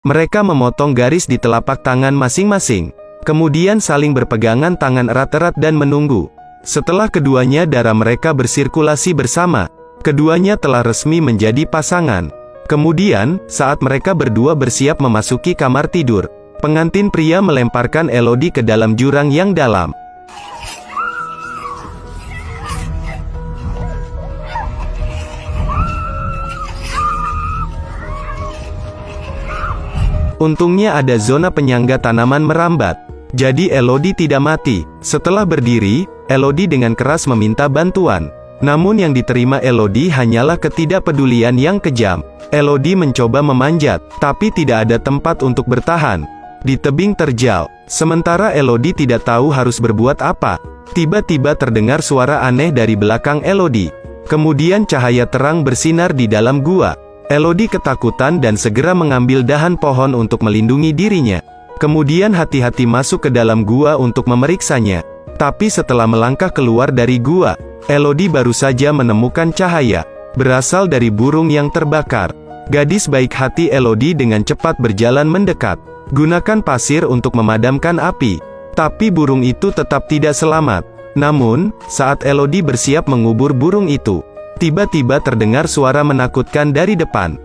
Mereka memotong garis di telapak tangan masing-masing. Kemudian saling berpegangan tangan erat-erat dan menunggu. Setelah keduanya darah mereka bersirkulasi bersama, keduanya telah resmi menjadi pasangan. Kemudian, saat mereka berdua bersiap memasuki kamar tidur, pengantin pria melemparkan Elodie ke dalam jurang yang dalam. Untungnya ada zona penyangga tanaman merambat, jadi Elodie tidak mati. Setelah berdiri, Elodie dengan keras meminta bantuan. Namun yang diterima Elodie hanyalah ketidakpedulian yang kejam. Elodie mencoba memanjat, tapi tidak ada tempat untuk bertahan. Di tebing terjal, sementara Elodie tidak tahu harus berbuat apa. Tiba-tiba terdengar suara aneh dari belakang Elodie. Kemudian cahaya terang bersinar di dalam gua. Elodie ketakutan dan segera mengambil dahan pohon untuk melindungi dirinya. Kemudian hati-hati masuk ke dalam gua untuk memeriksanya. Tapi setelah melangkah keluar dari gua, Elodie baru saja menemukan cahaya berasal dari burung yang terbakar. Gadis baik hati Elodie dengan cepat berjalan mendekat. Gunakan pasir untuk memadamkan api. Tapi burung itu tetap tidak selamat. Namun, saat Elodie bersiap mengubur burung itu, tiba-tiba terdengar suara menakutkan dari depan.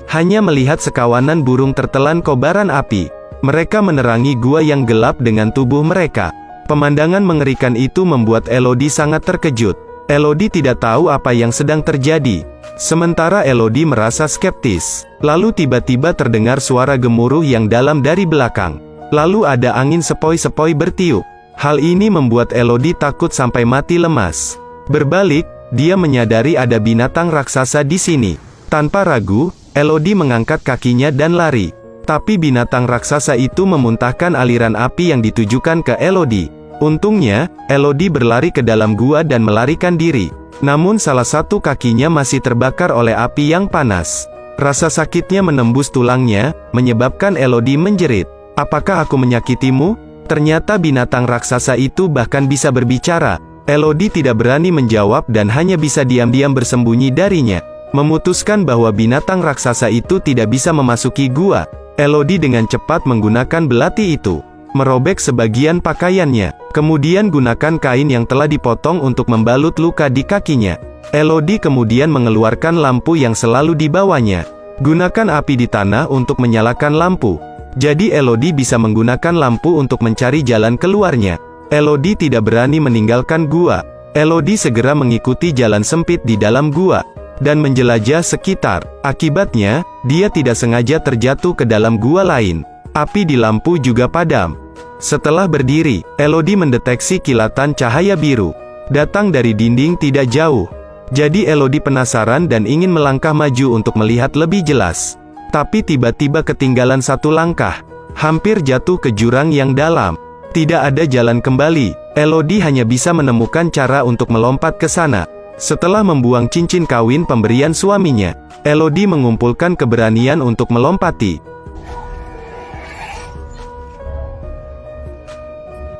Hanya melihat sekawanan burung tertelan kobaran api. Mereka menerangi gua yang gelap dengan tubuh mereka. Pemandangan mengerikan itu membuat Elodie sangat terkejut. Elodie tidak tahu apa yang sedang terjadi. Sementara Elodie merasa skeptis. Lalu tiba-tiba terdengar suara gemuruh yang dalam dari belakang. Lalu ada angin sepoi-sepoi bertiup. Hal ini membuat Elodie takut sampai mati lemas. Berbalik, dia menyadari ada binatang raksasa di sini. Tanpa ragu, Elodie mengangkat kakinya dan lari. Tapi binatang raksasa itu memuntahkan aliran api yang ditujukan ke Elodie. Untungnya, Elodie berlari ke dalam gua dan melarikan diri. Namun salah satu kakinya masih terbakar oleh api yang panas. Rasa sakitnya menembus tulangnya, menyebabkan Elodie menjerit. "Apakah aku menyakitimu?" Ternyata binatang raksasa itu bahkan bisa berbicara. Elodie tidak berani menjawab dan hanya bisa diam-diam bersembunyi darinya. Memutuskan bahwa binatang raksasa itu tidak bisa memasuki gua, Elodie dengan cepat menggunakan belati itu, merobek sebagian pakaiannya. Kemudian gunakan kain yang telah dipotong untuk membalut luka di kakinya. Elodie kemudian mengeluarkan lampu yang selalu dibawanya. Gunakan api di tanah untuk menyalakan lampu. Jadi Elodie bisa menggunakan lampu untuk mencari jalan keluarnya. Elodie tidak berani meninggalkan gua. Elodie segera mengikuti jalan sempit di dalam gua dan menjelajah sekitar. Akibatnya, dia tidak sengaja terjatuh ke dalam gua lain. Api di lampu juga padam. Setelah berdiri, Elodie mendeteksi kilatan cahaya biru datang dari dinding tidak jauh. Jadi Elodie penasaran dan ingin melangkah maju untuk melihat lebih jelas. Tapi tiba-tiba ketinggalan satu langkah, hampir jatuh ke jurang yang dalam. Tidak ada jalan kembali. Elodie hanya bisa menemukan cara untuk melompat ke sana. Setelah membuang cincin kawin pemberian suaminya, Elodie mengumpulkan keberanian untuk melompati.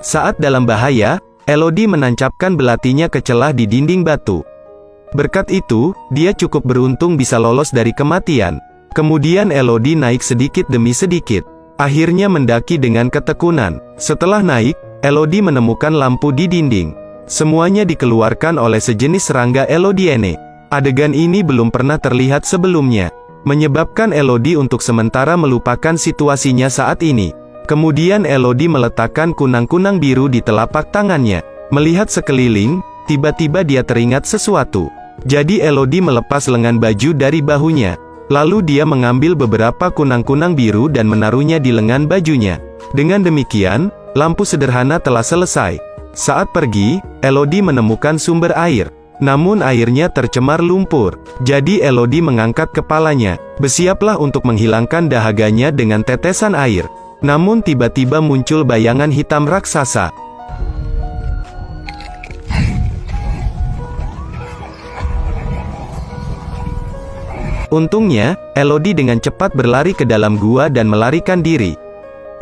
Saat dalam bahaya, Elodie menancapkan belatinya ke celah di dinding batu. Berkat itu, dia cukup beruntung bisa lolos dari kematian. Kemudian Elodie naik sedikit demi sedikit. Akhirnya mendaki dengan ketekunan. Setelah naik, Elodie menemukan lampu di dinding. Semuanya dikeluarkan oleh sejenis serangga Elodiene. Adegan ini belum pernah terlihat sebelumnya, menyebabkan Elodie untuk sementara melupakan situasinya saat ini. Kemudian Elodie meletakkan kunang-kunang biru di telapak tangannya. Melihat sekeliling, tiba-tiba dia teringat sesuatu. Jadi Elodie melepas lengan baju dari bahunya. Lalu dia mengambil beberapa kunang-kunang biru dan menaruhnya di lengan bajunya. Dengan demikian, lampu sederhana telah selesai. Saat pergi, Elodie menemukan sumber air. Namun airnya tercemar lumpur. Jadi Elodie mengangkat kepalanya. Bersiaplah untuk menghilangkan dahaganya dengan tetesan air. Namun tiba-tiba muncul bayangan hitam raksasa. Untungnya, Elodie dengan cepat berlari ke dalam gua dan melarikan diri.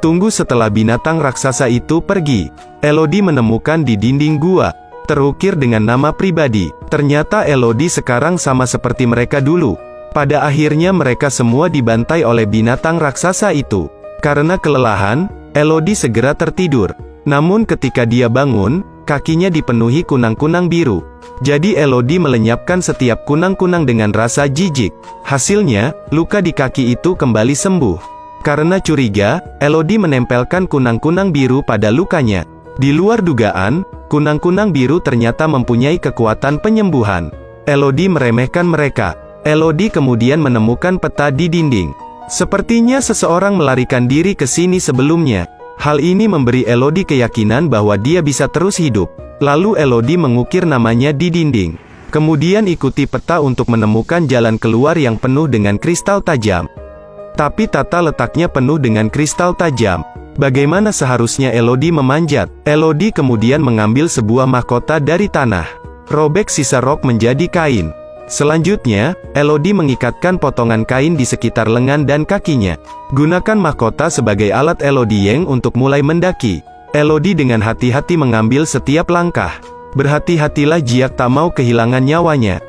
Tunggu setelah binatang raksasa itu pergi. Elodie menemukan di dinding gua terukir dengan nama pribadi. Ternyata Elodie sekarang sama seperti mereka dulu. Pada akhirnya mereka semua dibantai oleh binatang raksasa itu. Karena kelelahan, Elodie segera tertidur. Namun ketika dia bangun, kakinya dipenuhi kunang-kunang biru. Jadi Elodie melenyapkan setiap kunang-kunang dengan rasa jijik. Hasilnya, luka di kaki itu kembali sembuh. Karena curiga, Elodie menempelkan kunang-kunang biru pada lukanya. Di luar dugaan, kunang-kunang biru ternyata mempunyai kekuatan penyembuhan. Elodie meremehkan mereka. Elodie kemudian menemukan peta di dinding. Sepertinya seseorang melarikan diri ke sini sebelumnya. Hal ini memberi Elodie keyakinan bahwa dia bisa terus hidup. Lalu Elodie mengukir namanya di dinding. Kemudian ikuti peta untuk menemukan jalan keluar yang penuh dengan kristal tajam. Tapi tata letaknya penuh dengan kristal tajam. Bagaimana seharusnya Elodie memanjat? Elodie kemudian mengambil sebuah mahkota dari tanah. Robek sisa rok menjadi kain. Selanjutnya, Elodie mengikatkan potongan kain di sekitar lengan dan kakinya. Gunakan mahkota sebagai alat Elodie Yang untuk mulai mendaki. Elodie dengan hati-hati mengambil setiap langkah. Berhati-hatilah Jiak tak mau kehilangan nyawanya.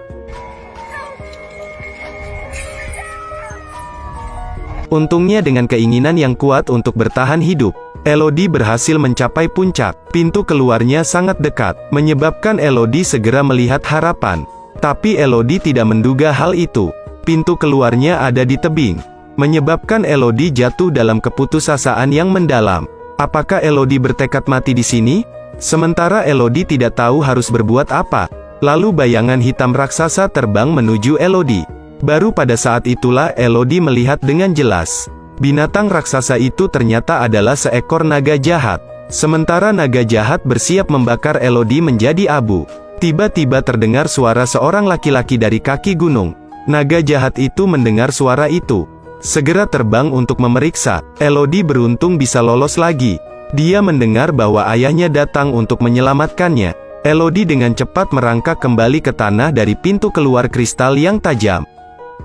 Untungnya dengan keinginan yang kuat untuk bertahan hidup, Elodie berhasil mencapai puncak. Pintu keluarnya sangat dekat, menyebabkan Elodie segera melihat harapan. Tapi Elodie tidak menduga hal itu. Pintu keluarnya ada di tebing, menyebabkan Elodie jatuh dalam keputusasaan yang mendalam. Apakah Elodie bertekad mati di sini? Sementara Elodie tidak tahu harus berbuat apa. Lalu bayangan hitam raksasa terbang menuju Elodie. Baru pada saat itulah Elodie melihat dengan jelas. Binatang raksasa itu ternyata adalah seekor naga jahat. Sementara naga jahat bersiap membakar Elodie menjadi abu. Tiba-tiba terdengar suara seorang laki-laki dari kaki gunung. Naga jahat itu mendengar suara itu. Segera terbang untuk memeriksa. Elodie beruntung bisa lolos lagi. Dia mendengar bahwa ayahnya datang untuk menyelamatkannya. Elodie dengan cepat merangkak kembali ke tanah dari pintu keluar kristal yang tajam.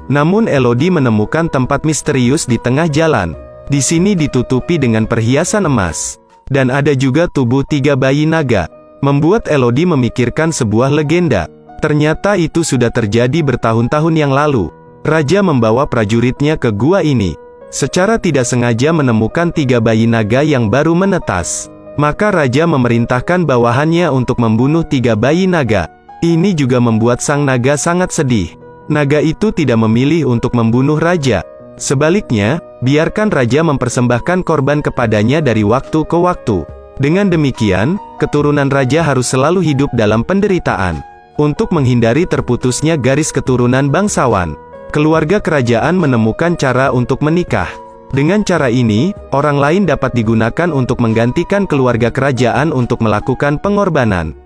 Namun Elodie menemukan tempat misterius di tengah jalan. Di sini ditutupi dengan perhiasan emas. Dan ada juga tubuh 3 bayi naga. Membuat Elodie memikirkan sebuah legenda. Ternyata itu sudah terjadi bertahun-tahun yang lalu. Raja membawa prajuritnya ke gua ini. Secara tidak sengaja menemukan 3 bayi naga yang baru menetas. Maka Raja memerintahkan bawahannya untuk membunuh 3 bayi naga. Ini juga membuat sang naga sangat sedih. Naga itu tidak memilih untuk membunuh Raja. Sebaliknya, biarkan Raja mempersembahkan korban kepadanya dari waktu ke waktu. Dengan demikian, keturunan Raja harus selalu hidup dalam penderitaan. Untuk menghindari terputusnya garis keturunan bangsawan, keluarga kerajaan menemukan cara untuk menikah. Dengan cara ini, orang lain dapat digunakan untuk menggantikan keluarga kerajaan untuk melakukan pengorbanan.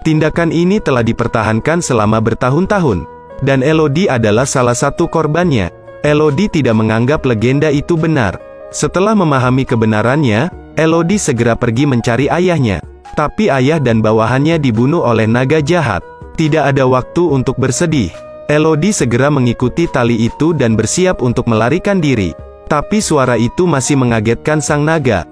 Tindakan ini telah dipertahankan selama bertahun-tahun, dan Elodie adalah salah satu korbannya. Elodie tidak menganggap legenda itu benar. Setelah memahami kebenarannya, Elodie segera pergi mencari ayahnya. Tapi ayah dan bawahannya dibunuh oleh naga jahat. Tidak ada waktu untuk bersedih. Elodie segera mengikuti tali itu dan bersiap untuk melarikan diri. Tapi suara itu masih mengagetkan sang naga.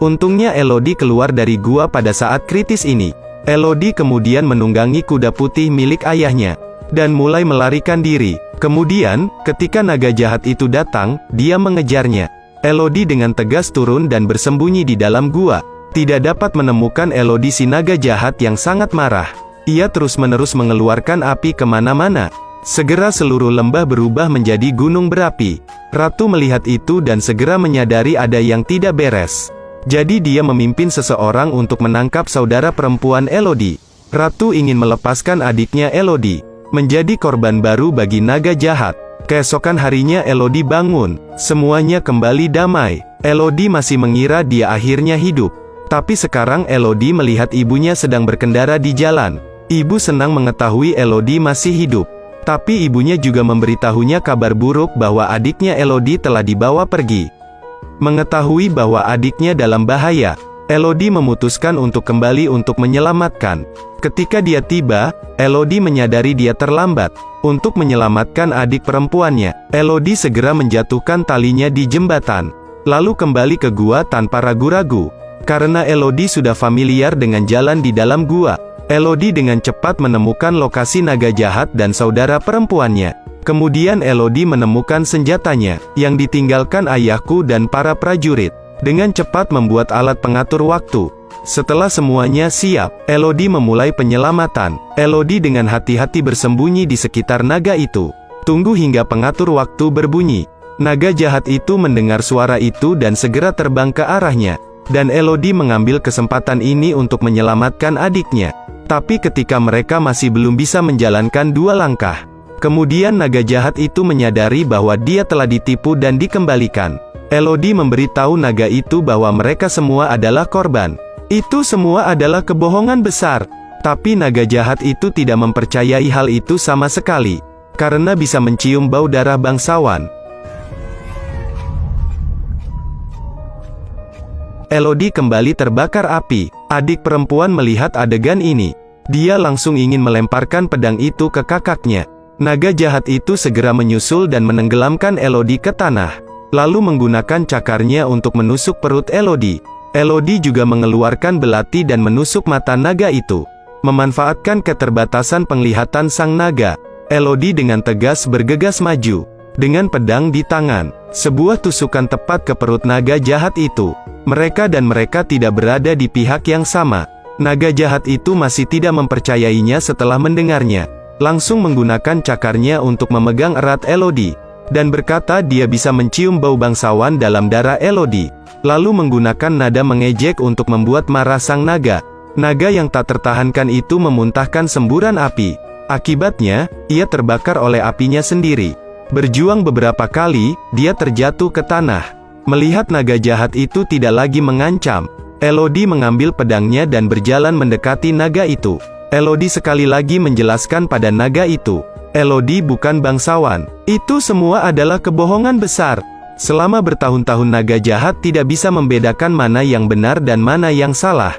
Untungnya Elodie keluar dari gua pada saat kritis ini. Elodie kemudian menunggangi kuda putih milik ayahnya, dan mulai melarikan diri. Kemudian, ketika naga jahat itu datang, dia mengejarnya. Elodie dengan tegas turun dan bersembunyi di dalam gua. Tidak dapat menemukan Elodie si naga jahat yang sangat marah. Ia terus-menerus mengeluarkan api kemana-mana. Segera seluruh lembah berubah menjadi gunung berapi. Ratu melihat itu dan segera menyadari ada yang tidak beres. Jadi dia memimpin seseorang untuk menangkap saudara perempuan Elodie. Ratu ingin melepaskan adiknya Elodie, menjadi korban baru bagi naga jahat. Keesokan harinya Elodie bangun, semuanya kembali damai. Elodie masih mengira dia akhirnya hidup. Tapi sekarang Elodie melihat ibunya sedang berkendara di jalan. Ibu senang mengetahui Elodie masih hidup. Tapi ibunya juga memberitahunya kabar buruk bahwa adiknya Elodie telah dibawa pergi. Mengetahui bahwa adiknya dalam bahaya, Elodie memutuskan untuk kembali untuk menyelamatkan. Ketika dia tiba, Elodie menyadari dia terlambat. Untuk menyelamatkan adik perempuannya, Elodie segera menjatuhkan talinya di jembatan, lalu kembali ke gua tanpa ragu-ragu. Karena Elodie sudah familiar dengan jalan di dalam gua, Elodie dengan cepat menemukan lokasi naga jahat dan saudara perempuannya. Kemudian Elodie menemukan senjatanya, yang ditinggalkan ayahku dan para prajurit. Dengan cepat membuat alat pengatur waktu. Setelah semuanya siap, Elodie memulai penyelamatan. Elodie dengan hati-hati bersembunyi di sekitar naga itu. Tunggu hingga pengatur waktu berbunyi. Naga jahat itu mendengar suara itu dan segera terbang ke arahnya. Dan Elodie mengambil kesempatan ini untuk menyelamatkan adiknya. Tapi ketika mereka masih belum bisa menjalankan 2 langkah, kemudian naga jahat itu menyadari bahwa dia telah ditipu dan dikembalikan. Elodie memberitahu naga itu bahwa mereka semua adalah korban. Itu semua adalah kebohongan besar. Tapi naga jahat itu tidak mempercayai hal itu sama sekali, karena bisa mencium bau darah bangsawan. Elodie kembali terbakar api. Adik perempuan melihat adegan ini. Dia langsung ingin melemparkan pedang itu ke kakaknya. Naga jahat itu segera menyusul dan menenggelamkan Elodie ke tanah, lalu menggunakan cakarnya untuk menusuk perut Elodie. Elodie juga mengeluarkan belati dan menusuk mata naga itu. Memanfaatkan keterbatasan penglihatan sang naga, Elodie dengan tegas bergegas maju. Dengan pedang di tangan, sebuah tusukan tepat ke perut naga jahat itu. Mereka tidak berada di pihak yang sama. Naga jahat itu masih tidak mempercayainya setelah mendengarnya. Langsung menggunakan cakarnya untuk memegang erat Elodie. Dan berkata dia bisa mencium bau bangsawan dalam darah Elodie. Lalu menggunakan nada mengejek untuk membuat marah sang naga. Naga yang tak tertahankan itu memuntahkan semburan api. Akibatnya, ia terbakar oleh apinya sendiri. Berjuang beberapa kali, dia terjatuh ke tanah. Melihat naga jahat itu tidak lagi mengancam, Elodie mengambil pedangnya dan berjalan mendekati naga itu. Elodie sekali lagi menjelaskan pada naga itu, Elodie bukan bangsawan. Itu semua adalah kebohongan besar. Selama bertahun-tahun naga jahat tidak bisa membedakan mana yang benar dan mana yang salah.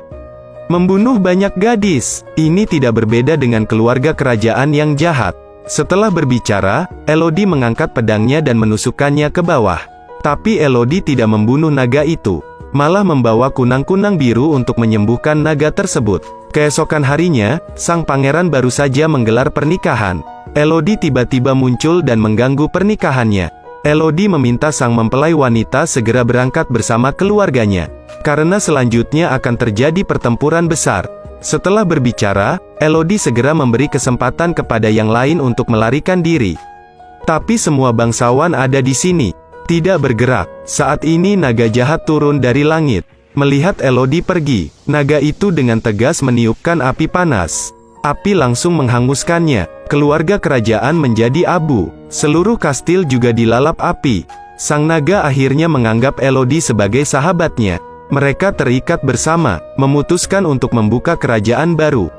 Membunuh banyak gadis, ini tidak berbeda dengan keluarga kerajaan yang jahat. Setelah berbicara, Elodie mengangkat pedangnya dan menusukkannya ke bawah. Tapi Elodie tidak membunuh naga itu, malah membawa kunang-kunang biru untuk menyembuhkan naga tersebut. Keesokan harinya, sang pangeran baru saja menggelar pernikahan. Elodie tiba-tiba muncul dan mengganggu pernikahannya. Elodie meminta sang mempelai wanita segera berangkat bersama keluarganya, karena selanjutnya akan terjadi pertempuran besar. Setelah berbicara, Elodie segera memberi kesempatan kepada yang lain untuk melarikan diri. Tapi semua bangsawan ada di sini, tidak bergerak. Saat ini naga jahat turun dari langit. Melihat Elodie pergi, naga itu dengan tegas meniupkan api panas. Api langsung menghanguskannya. Keluarga kerajaan menjadi abu. Seluruh kastil juga dilalap api. Sang naga akhirnya menganggap Elodie sebagai sahabatnya. Mereka terikat bersama, memutuskan untuk membuka kerajaan baru.